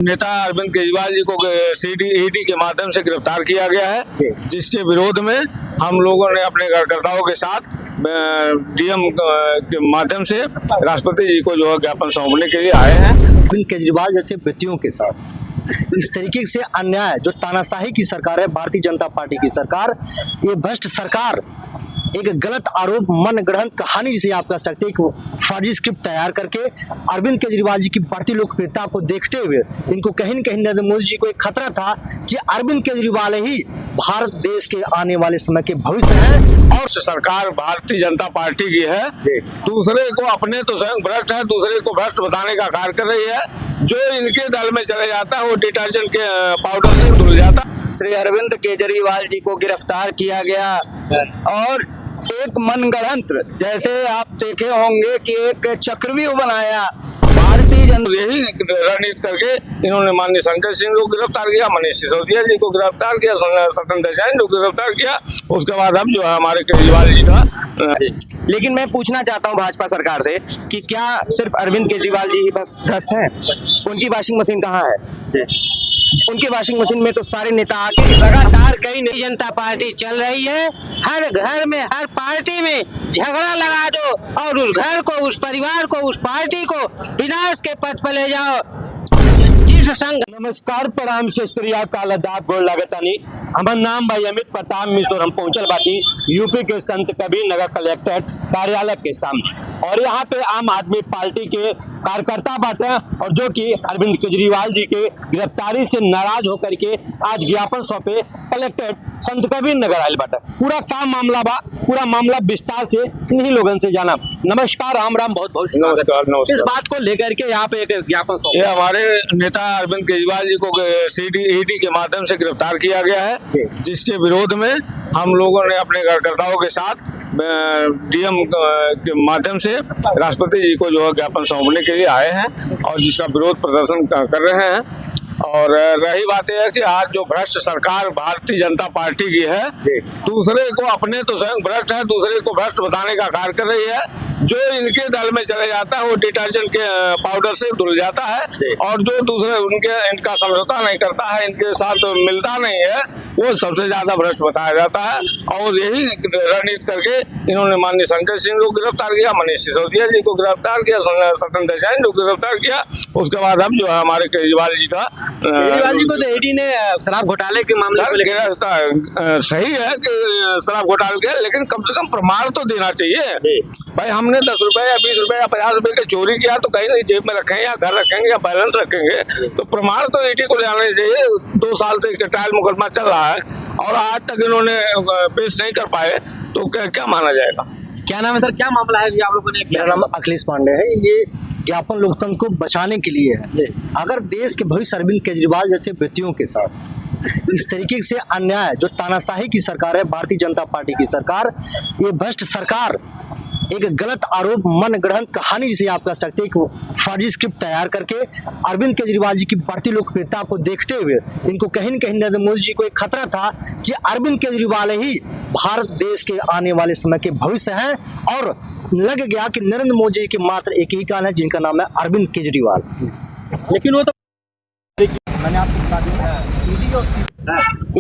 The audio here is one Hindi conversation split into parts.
नेता अरविंद केजरीवाल जी को ईडी के माध्यम से गिरफ्तार किया गया है, जिसके विरोध में हम लोगों ने अपने कार्यकर्ताओं के साथ डीएम के माध्यम से राष्ट्रपति जी को जो है ज्ञापन सौंपने के लिए आए हैं। अरविंद केजरीवाल जैसे व्यक्तियों के साथ इस तरीके से अन्याय, जो तानाशाही की सरकार है, भारतीय जनता पार्टी की सरकार, ये भ्रष्ट सरकार एक गलत आरोप, मन गढ़ंत कहानी जिसे आप कह सकते हैं, एक फर्जी स्क्रिप्ट तैयार करके अरविंद केजरीवाल जी की बढ़ती लोकप्रियता को देखते हुए इनको कहीं न कहीं नरेंद्र मोदी जी को एक खतरा था कि अरविंद केजरीवाल ही भारत देश के आने वाले समय के भविष्य है। और सरकार भारतीय जनता पार्टी की है, दूसरे को अपने तो स्वयं भ्रष्ट है, दूसरे को भ्रष्ट बताने का कार्य कर रही है। जो इनके दल में चले जाता है वो डिटर्जेंट के पाउडर से धुल जाता है। श्री अरविंद केजरीवाल जी को गिरफ्तार किया गया और एक मनगढ़ंत, जैसे आप देखे होंगे कि एक चक्रव्यूह बनाया भारतीय जनता, यही रणनीति करके इन्होंने माननीय संजय सिंह को गिरफ्तार किया, मनीष सिसोदिया जी को गिरफ्तार किया, सत्येंद्र जैन को गिरफ्तार किया। उसके बाद अब जो है हमारे केजरीवाल जी का। लेकिन मैं पूछना चाहता हूं भाजपा सरकार से कि क्या सिर्फ अरविंद केजरीवाल जी ही बस भ्रष्ट हैं? उनकी वॉशिंग मशीन कहाँ है? उनके वॉशिंग मशीन में तो सारे नेता आके लगातार कई नई जनता पार्टी चल रही है। हर घर में, हर पार्टी में झगड़ा लगा दो और उस घर को, उस परिवार को, उस पार्टी को विनाश के पथ पर ले जाओ। नमस्कार, प्रणाम, शस्त्रिया काल आदाब, गोड़ लागतानी। हमार नाम भाई अमित प्रताप मिश्र और हम पहुंचल बाटी यूपी के संत कबीर नगर कलेक्ट्रेट कार्यालय के सामने। और यहाँ पे आम आदमी पार्टी के कार्यकर्ता बाटे और जो कि अरविंद केजरीवाल जी के गिरफ्तारी से नाराज होकर के आज ज्ञापन सौंपे कलेक्ट्रेट संत कबीर नगर आयल बाटे। पूरा काम मामला बा, पूरा मामला विस्तार से इन्हीं लोगों से जाना। नमस्कार, राम राम, बहुत बहुत नमस्कार। इस बात को लेकर के यहाँ पे एक ज्ञापन सौंपे। ये हमारे नेता अरविंद केजरीवाल जी को ईडी के माध्यम से गिरफ्तार किया गया है, जिसके विरोध में हम लोगों ने अपने कार्यकर्ताओं के साथ डीएम के माध्यम से राष्ट्रपति जी को जो है ज्ञापन सौंपने के लिए आए हैं और जिसका विरोध प्रदर्शन कर रहे हैं। और रही बात यह है कि आज जो भ्रष्ट सरकार भारतीय जनता पार्टी की है, दूसरे को अपने तो स्वयं भ्रष्ट है, दूसरे को भ्रष्ट बताने का कार्य कर रही है। जो इनके दल में चले जाता है वो डिटर्जेंट के पाउडर से धुल जाता है और जो दूसरे इनका समझौता नहीं करता है, इनके साथ मिलता नहीं है, वो सबसे ज्यादा भ्रष्ट बताया जाता है। और यही रणनीति करके इन्होंने माननीय संजय सिंह को गिरफ्तार किया, मनीष सिसोदिया जी को गिरफ्तार किया, सत्येंद्र जैन को गिरफ्तार किया। उसके बाद अब जो है हमारे केजरीवाल जी का, केजरीवाल जी को तो ईडी ने शराब घोटाले के मामले को लेकर, सही है कि शराब घोटाले के, लेकिन कम से कम प्रमाण तो देना चाहिए। भाई हमने 10 रुपए या 20 रुपए या 50 रुपए की चोरी किया तो कहीं नहीं जेब में रखेंगे या घर रखेंगे या बैलेंस रखेंगे, तो प्रमाण तो ईडी को ले आने चाहिए। 2 साल से ट्रायल मुकदमा चल रहा है और आज तक इन्होंने पेश नहीं कर पाए, तो क्या माना जाएगा? क्या नाम है सर, क्या मामला है आप लोगों ने? मेरा नाम अखिलेश पांडे है। ये ज्ञापन लोकतंत्र को बचाने के लिए है। अगर देश के भविष्य अरविंद केजरीवाल जैसे व्यक्तियों के साथ इस तरीके से अन्याय, जो तानाशाही की सरकार है, भारतीय जनता पार्टी की सरकार, ये भ्रष्ट सरकार एक गलत आरोप, मन गढ़ंत कहानी जिसे आप कह सकते हैं, एक फर्जी स्क्रिप्ट तैयार करके अरविंद केजरीवाल जी की बढ़ती लोकप्रियता को देखते हुए इनको कहीं न कहीं नरेंद्र मोदी जी को एक खतरा था कि अरविंद केजरीवाल ही भारत देश के आने वाले समय के भविष्य हैं। और लग गया कि नरेंद्र मोदी जी के मात्र एक ही कारण है जिनका नाम है अरविंद केजरीवाल। लेकिन वो तो मैंने आपको बता दिया,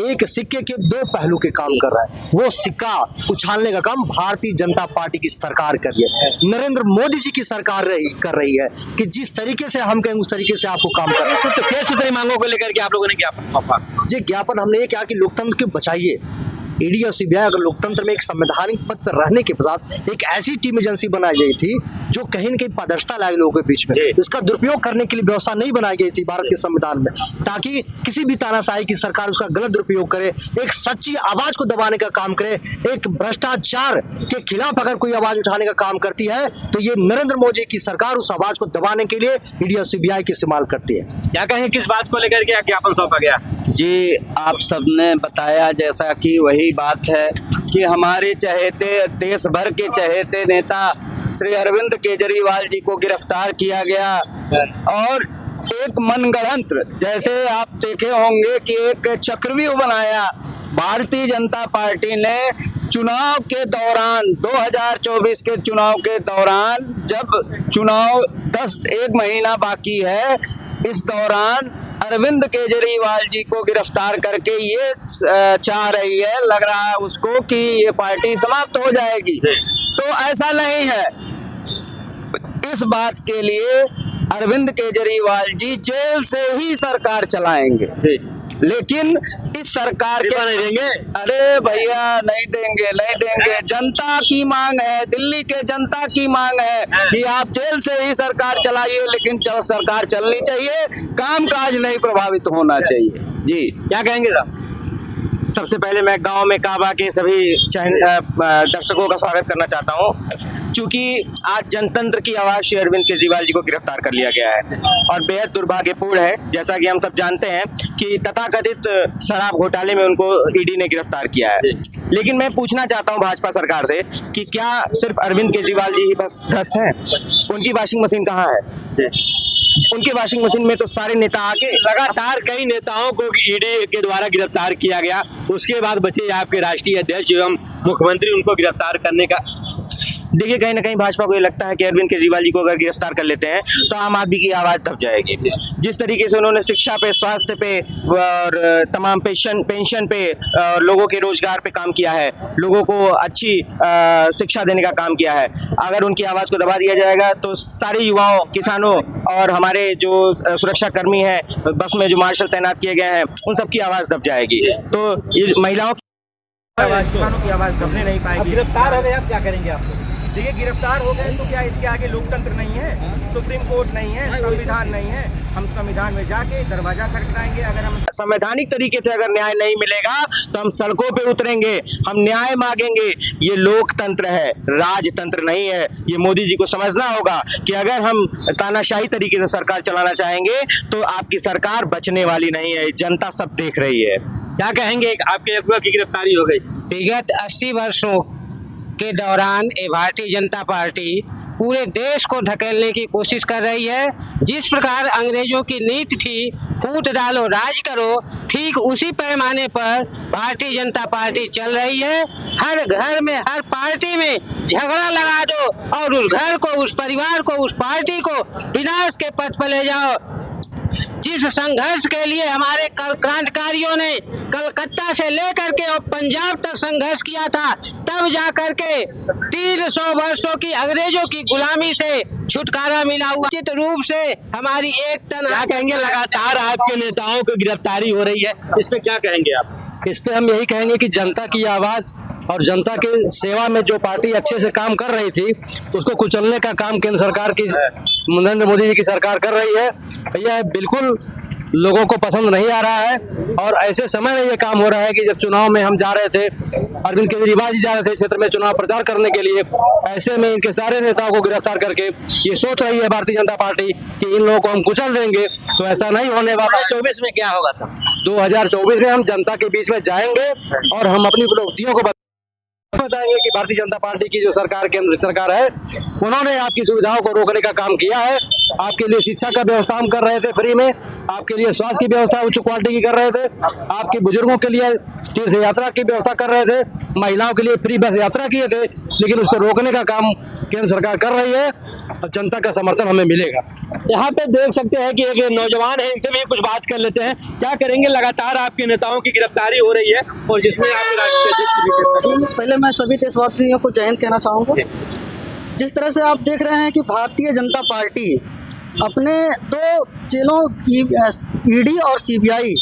एक सिक्के के 2 पहलू के काम कर रहा है। वो सिक्का उछालने का काम भारतीय जनता पार्टी की सरकार कर रही है, नरेंद्र मोदी जी की सरकार कर रही है कि जिस तरीके से हम कहेंगे उस तरीके से आपको काम करना है। तो क्या सुधरी मांगों को लेकर के आप लोगों ने ज्ञापन सौंपा? जी, ज्ञापन हमने ये किया कि लोकतंत्र को बचाइए। ईडी और सीबीआई अगर लोकतंत्र में एक संवैधानिक पद पर रहने के साथ एक ऐसी टीम एजेंसी बनाई गई थी जो कहीं न कहीं पारदर्शिता लाए लोगों के बीच में, उसका दुरुपयोग करने के लिए व्यवस्था नहीं बनाई गई थी भारत के संविधान में, ताकि किसी भी तानाशाही की सरकार उसका गलत दुरुपयोग करे, एक सच्ची आवाज को दबाने का काम करे, एक भ्रष्टाचार के खिलाफ अगर कोई आवाज उठाने का काम करती है तो ये नरेंद्र मोदी की सरकार उस आवाज को दबाने के लिए ईडी और सीबीआई का इस्तेमाल करती है। क्या कहें, किस बात को लेकर के ज्ञापन सौंपा गया? जी, आप सबने बताया जैसा कि वही बात है कि हमारे चहेते, देश भर के चहेते नेता श्री अरविंद केजरीवाल जी को गिरफ्तार किया गया और एक मनगढ़ंत, जैसे आप देखे होंगे कि एक चक्रव्यूह बनाया भारतीय जनता पार्टी ने चुनाव के दौरान, 2024 के चुनाव के दौरान, जब चुनाव 1 महीना बाकी है, इस दौरान अरविंद केजरीवाल जी को गिरफ्तार करके ये चाह रही है, लग रहा है उसको कि ये पार्टी समाप्त हो जाएगी। तो ऐसा नहीं है। इस बात के लिए अरविंद केजरीवाल जी जेल से ही सरकार चलाएंगे, लेकिन इस सरकार के नहीं देंगे। अरे भैया नहीं देंगे, नहीं देंगे। जनता की मांग है, दिल्ली के जनता की मांग है कि आप जेल से ही सरकार चलाइए, लेकिन सरकार चलनी चाहिए, कामकाज नहीं प्रभावित होना चाहिए। जी क्या कहेंगे साहब? सबसे पहले मैं गांव में काबा के सभी दर्शकों का स्वागत करना चाहता हूं, क्योंकि आज जनतंत्र की आवाज श्री अरविंद केजरीवाल जी को गिरफ्तार कर लिया गया है और बेहद दुर्भाग्यपूर्ण है। जैसा कि हम सब जानते हैं कि तथाकथित शराब घोटाले में उनको ईडी ने गिरफ्तार किया है। लेकिन मैं पूछना चाहता हूं भाजपा सरकार से कि क्या सिर्फ अरविंद केजरीवाल जी ही बस भ्रष्ट हैं? उनकी वॉशिंग मशीन कहाँ है? उनकी वॉशिंग मशीन में तो सारे नेता आके, लगातार कई नेताओं को ईडी के द्वारा गिरफ्तार किया गया, उसके बाद बचे आपके राष्ट्रीय अध्यक्ष एवं मुख्यमंत्री, उनको गिरफ्तार करने का। देखिए कहीं ना कहीं भाजपा को ये लगता है कि अरविंद केजरीवाल जी को अगर गिरफ्तार कर लेते हैं तो आम आदमी की आवाज दब जाएगी। जिस तरीके से उन्होंने शिक्षा पे, स्वास्थ्य पे और तमाम पेंशन पे, लोगों के रोजगार पे काम किया है, लोगों को अच्छी शिक्षा देने का काम किया है, अगर उनकी आवाज को दबा दिया जाएगा तो सारे युवाओं, किसानों और हमारे जो सुरक्षा कर्मी हैं, बस में जो मार्शल तैनात किए गए हैं, उन सबकी आवाज दब जाएगी। तो ये महिलाओं की आवाज दबने नहीं पाएगी। गिरफ्तार हो गए, आप क्या करेंगे? आप देखिए गिरफ्तार हो गए तो क्या इसके आगे लोकतंत्र नहीं है, सुप्रीम कोर्ट नहीं है, संविधान नहीं है? हम संविधान में जाके दरवाजा खटखटाएंगे। अगर हम संवैधानिक तरीके से अगर न्याय नहीं मिलेगा तो हम सड़कों पे उतरेंगे, हम न्याय मांगेंगे। ये लोकतंत्र है, राजतंत्र नहीं है। ये मोदी जी को समझना होगा कि अगर हम तानाशाही तरीके से सरकार चलाना चाहेंगे तो आपकी सरकार बचने वाली नहीं है। जनता सब देख रही है। क्या कहेंगे? आपके अगुआ की गिरफ्तारी हो गई। विगत 80 वर्षों के दौरान ये भारतीय जनता पार्टी पूरे देश को ढकेलने की कोशिश कर रही है। जिस प्रकार अंग्रेजों की नीति थी, फूट डालो राज करो, ठीक उसी पैमाने पर भारतीय जनता पार्टी चल रही है। हर घर में, हर पार्टी में झगड़ा लगा दो और उस घर को, उस परिवार को, उस पार्टी को विनाश के पथ पर ले जाओ। जिस संघर्ष के लिए हमारे क्रांतिकारियों ने कलकत्ता से लेकर के और पंजाब तक संघर्ष किया था, तब जाकर के 300 वर्षों की अंग्रेजों की गुलामी से छुटकारा मिला हुआ। निश्चित रूप से हमारी एक क्या कहेंगे? लगातार आपके नेताओं की गिरफ्तारी हो रही है, इस पे क्या कहेंगे आप? इस पे हम यही कहेंगे कि जनता की आवाज़ और जनता के सेवा में जो पार्टी अच्छे से काम कर रही थी, तो उसको कुचलने का काम केंद्र सरकार की, नरेंद्र मोदी जी की सरकार कर रही है। यह बिल्कुल लोगों को पसंद नहीं आ रहा है और ऐसे समय में ये काम हो रहा है कि जब चुनाव में हम जा रहे थे, अरविंद केजरीवाल जी जा रहे थे क्षेत्र में चुनाव प्रचार करने के लिए, ऐसे में इनके सारे नेताओं को गिरफ्तार करके ये सोच रही है भारतीय जनता पार्टी कि इन लोगों को हम कुचल देंगे। तो ऐसा नहीं होने वाला। 2024 में क्या होगा था? 2024 में हम जनता के बीच में जाएंगे और हम अपनी उपलब्धियों को बताएंगे कि भारतीय जनता पार्टी की जो सरकार, केंद्र सरकार है, उन्होंने आपकी सुविधाओं को रोकने का काम किया है। आपके लिए शिक्षा का व्यवस्था हम कर रहे थे फ्री में, आपके लिए स्वास्थ्य की व्यवस्था उच्च क्वालिटी की कर रहे थे, आपके बुजुर्गों के लिए तीर्थ यात्रा की व्यवस्था कर रहे थे, महिलाओं के लिए फ्री बस यात्रा किए थे, लेकिन उसको रोकने का काम केंद्र सरकार कर रही है और जनता का समर्थन हमें मिलेगा। यहाँ पे देख सकते हैं कि एक नौजवान है, इनसे भी कुछ बात कर लेते हैं। क्या करेंगे? लगातार आपके नेताओं की गिरफ्तारी हो रही है और जिसमें आपके राष्ट्रीय अध्यक्ष जी, पहले मैं सभी देशवासियों को जय हिंद कहना चाहूँगा। जिस तरह से आप देख रहे हैं कि भारतीय जनता पार्टी अपने 2 जेलों की ईडी और सीबीआई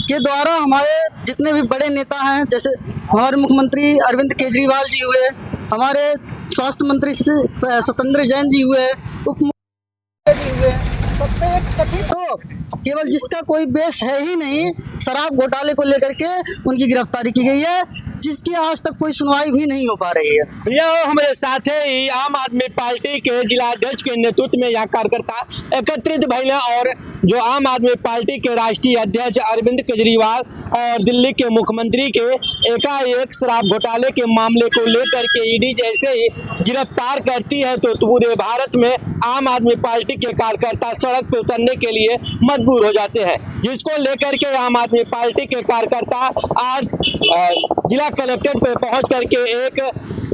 के द्वारा हमारे जितने भी बड़े नेता हैं, जैसे हमारे मुख्यमंत्री अरविंद केजरीवाल जी हुए, हमारे स्वास्थ्य मंत्री सत्येंद्र जैन जी हुए, उपमुख्यमंत्री हुए, सब पे एक कथित तो केवल जिसका कोई बेस है ही नहीं, शराब घोटाले को लेकर के उनकी गिरफ्तारी की गई है, जिसकी आज तक कोई सुनवाई भी नहीं हो पा रही है। यह हमारे साथ ही आम आदमी पार्टी के जिलाध्यक्ष के नेतृत्व में यहाँ कार्यकर्ता एकत्रित भइले और जो आम आदमी पार्टी के राष्ट्रीय अध्यक्ष अरविंद केजरीवाल और दिल्ली के मुख्यमंत्री के एकाएक शराब घोटाले के मामले को लेकर के ईडी जैसे ही गिरफ्तार करती है तो पूरे भारत में आम आदमी पार्टी के कार्यकर्ता सड़क पर उतरने के लिए मजबूर हो जाते हैं, जिसको लेकर के आम आदमी पार्टी के कार्यकर्ता आज जिला कलेक्ट्रेट पे पहुंच करके एक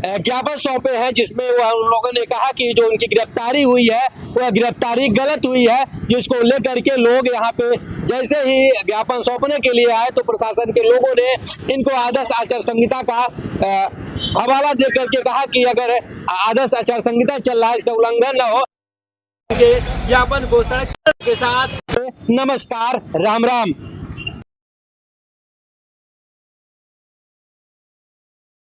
ज्ञापन सौंपे हैं, जिसमें वह उन लोगों ने कहा कि जो उनकी गिरफ्तारी हुई है वह गिरफ्तारी गलत हुई है, जिसको लेकर के लोग यहाँ पे जैसे ही ज्ञापन सौंपने के लिए आए तो प्रशासन के लोगों ने इनको आदर्श आचार संहिता का हवाला दे करके कहा कि अगर आदर्श आचार संहिता चल रहा है इसका उल्लंघन न हो। ज्ञापन को सड़क के साथ नमस्कार, राम राम।